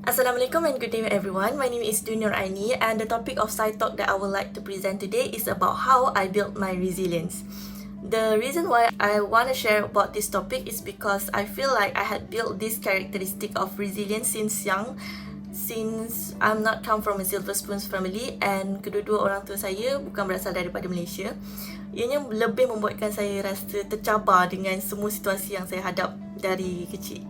Assalamualaikum and good day everyone. My name is Dunia Aini and the topic of side talk that I would like to present today is about how I built my resilience. The reason why I want to share about this topic is because I feel like I had built this characteristic of resilience since young, since I'm not come from a silver spoons family and kedua-dua orang tua saya bukan berasal daripada Malaysia. Ianya lebih membuatkan saya rasa tercabar dengan semua situasi yang saya hadap dari kecil.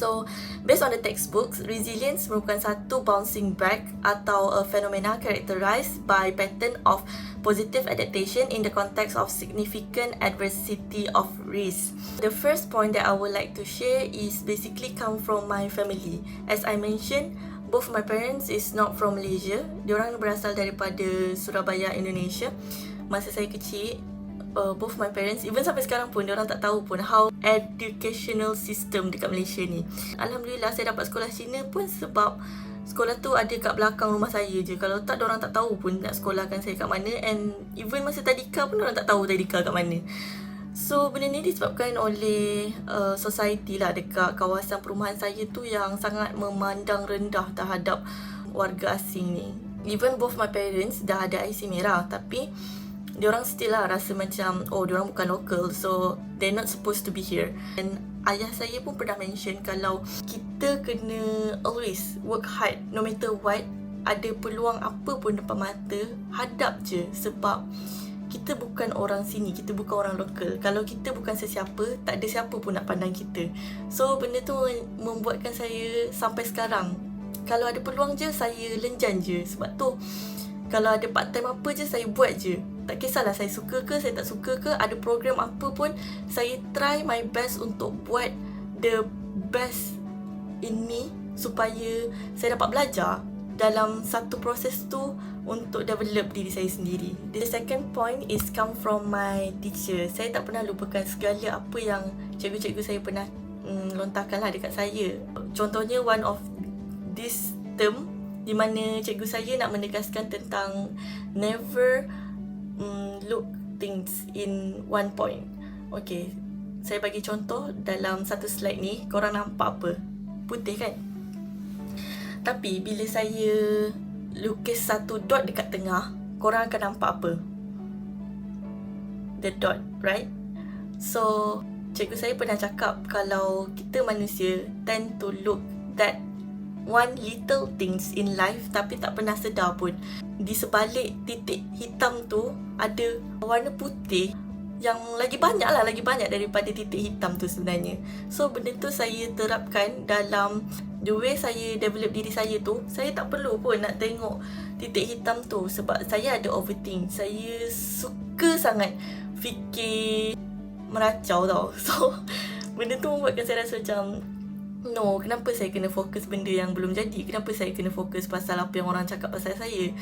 So, based on the textbooks, resilience merupakan satu bouncing back atau a phenomena characterized by pattern of positive adaptation in the context of significant adversity of risk. The first point that I would like to share is basically come from my family. As I mentioned, both my parents is not from Malaysia. Diorang berasal daripada Surabaya, Indonesia. Masa saya kecil, both my parents, even sampai sekarang pun diorang tak tahu pun how educational system dekat Malaysia ni. Alhamdulillah saya dapat sekolah Cina pun sebab sekolah tu ada kat belakang rumah saya je. Kalau tak, diorang tak tahu pun nak sekolahkan saya kat mana. And even masa tadika pun diorang tak tahu tadika kat mana. So benda ni disebabkan oleh society lah dekat kawasan perumahan saya tu yang sangat memandang rendah terhadap warga asing ni. Even both my parents dah ada IC merah, tapi diorang still lah rasa macam diorang bukan local, so they're not supposed to be here. And ayah saya pun pernah mention kalau kita kena always work hard no matter what. Ada peluang apa pun depan mata, hadap je, sebab kita bukan orang sini, kita bukan orang lokal. Kalau kita bukan sesiapa, tak ada siapa pun nak pandang kita. So benda tu membuatkan saya sampai sekarang, kalau ada peluang je saya lenjan je. Sebab tu kalau ada part time apa je saya buat je. Tak kisahlah saya suka ke saya tak suka ke, ada program apa pun saya try my best untuk buat the best in me supaya saya dapat belajar dalam satu proses tu untuk develop diri saya sendiri. The second point is come from my teacher. Saya tak pernah lupakan segala apa yang cikgu-cikgu saya pernah lontarkan lah dekat saya. Contohnya one of this term di mana cikgu saya nak menegaskan tentang never look things in one point. Okay, saya bagi contoh dalam satu slide ni. Korang nampak apa? Putih kan? Tapi bila saya lukis satu dot dekat tengah, korang akan nampak apa? The dot, right? So, cikgu saya pernah cakap kalau kita manusia tend to look that one little things in life tapi tak pernah sedar pun di sebalik titik hitam tu ada warna putih yang lagi banyak daripada titik hitam tu sebenarnya. So benda tu saya terapkan dalam the way saya develop diri saya tu. Saya tak perlu pun nak tengok titik hitam tu sebab saya ada overthink. Saya suka sangat fikir meracau tau. So benda tu membuatkan saya rasa macam no, kenapa saya kena fokus benda yang belum jadi? Kenapa saya kena fokus pasal apa yang orang cakap pasal saya?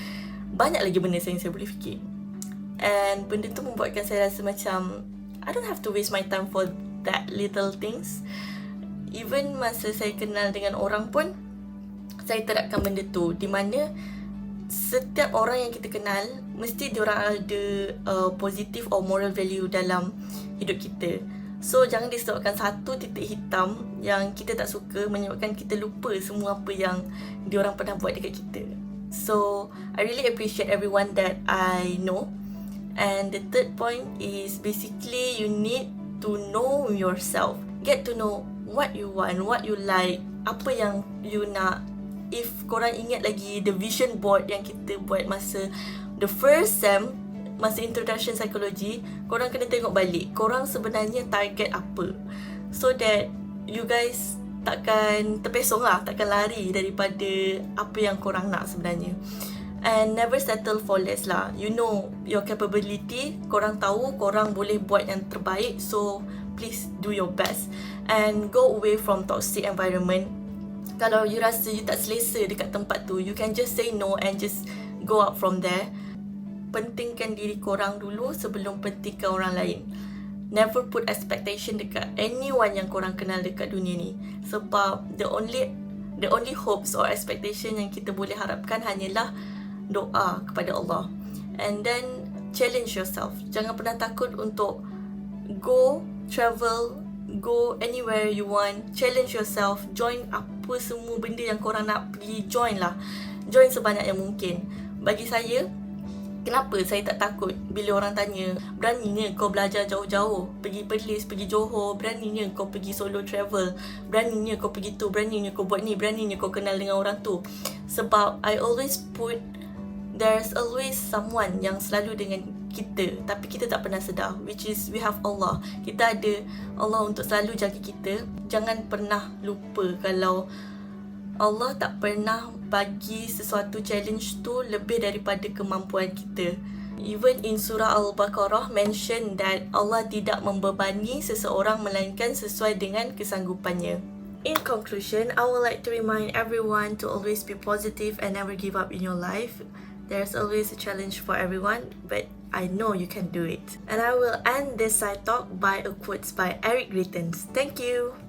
Banyak lagi benda yang saya boleh fikir. And benda tu membuatkan saya rasa macam I don't have to waste my time for that little things. Even masa saya kenal dengan orang pun saya terapkan benda tu, di mana setiap orang yang kita kenal mesti diorang ada positive or moral value dalam hidup kita. So jangan disebabkan satu titik hitam yang kita tak suka menyebabkan kita lupa semua apa yang diorang pernah buat dekat kita. So I really appreciate everyone that I know. And the third point is basically you need to know yourself. Get to know what you want, what you like, apa yang you nak. If korang ingat lagi the vision board yang kita buat masa the first sem, masa introduction psychology, korang kena tengok balik korang sebenarnya target apa, so that you guys takkan terpesong lah, takkan lari daripada apa yang korang nak sebenarnya. And never settle for less lah. You know your capability, korang tahu korang boleh buat yang terbaik, so please do your best and go away from toxic environment. Kalau you rasa you tak selesa dekat tempat tu, you can just say no and just go out from there. Pentingkan diri korang dulu sebelum pentingkan orang lain. Never put expectation dekat anyone yang korang kenal dekat dunia ni. Sebab the only hopes or expectation yang kita boleh harapkan hanyalah doa kepada Allah. And then challenge yourself. Jangan pernah takut untuk go travel, go anywhere you want. Challenge yourself. Join apa apa semua benda yang korang nak pergi join lah. Join sebanyak yang mungkin. Bagi saya, kenapa saya tak takut bila orang tanya, beraninya kau belajar jauh-jauh, pergi Perlis, pergi Johor, beraninya kau pergi solo travel, beraninya kau pergi tu, beraninya kau buat ni, beraninya kau kenal dengan orang tu. Sebab I always put, there's always someone yang selalu dengan kita, tapi kita tak pernah sedar, which is we have Allah. Kita ada Allah untuk selalu jaga kita. Jangan pernah lupa kalau Allah tak pernah bagi sesuatu challenge tu lebih daripada kemampuan kita. Even in surah Al-Baqarah mention that Allah tidak membebani seseorang melainkan sesuai dengan kesanggupannya. In conclusion, I would like to remind everyone to always be positive and never give up in your life. There's always a challenge for everyone, but I know you can do it. And I will end this side talk by a quote by Eric Greitens. Thank you.